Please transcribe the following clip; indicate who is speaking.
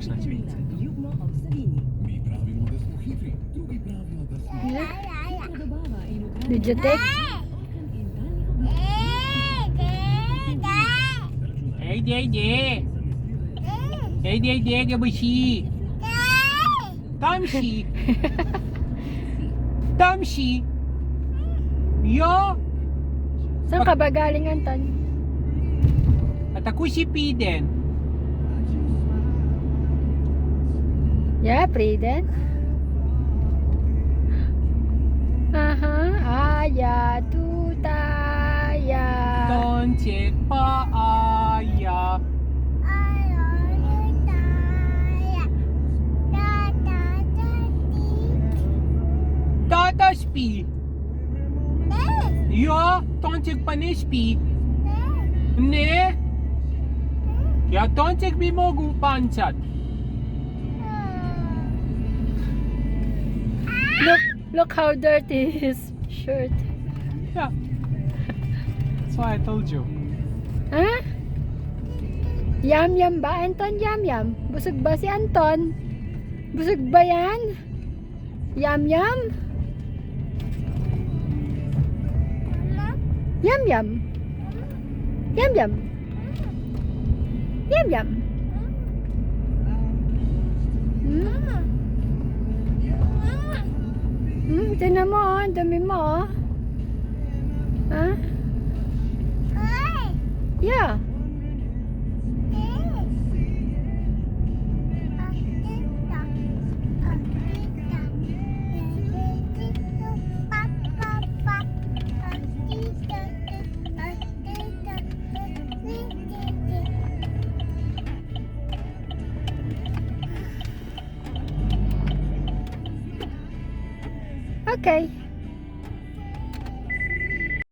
Speaker 1: Máš na čvíce.
Speaker 2: Videotek?
Speaker 1: Ejde. Ejde, gabashi. Tamshi. Yo.
Speaker 2: Saan ka ba galing, Anton?
Speaker 1: At ako si Piden.
Speaker 2: Yeah, Priden? Aha, aya, tutaya.
Speaker 1: Dojenček pa aya. Tata spi. Yo, Dojenček pa ne spi. Ne. Ja, Dojenček bi mogel pancat.
Speaker 2: Look how dirty his shirt.
Speaker 1: Yeah. That's why I told you.
Speaker 2: Ha? Yam ba, Anton? Yam. Busog ba si Anton? Busog ba yan? Yam. Yam. Tinan mo, oh. Ang dami mo, oh. Ha? Yeah. Okay.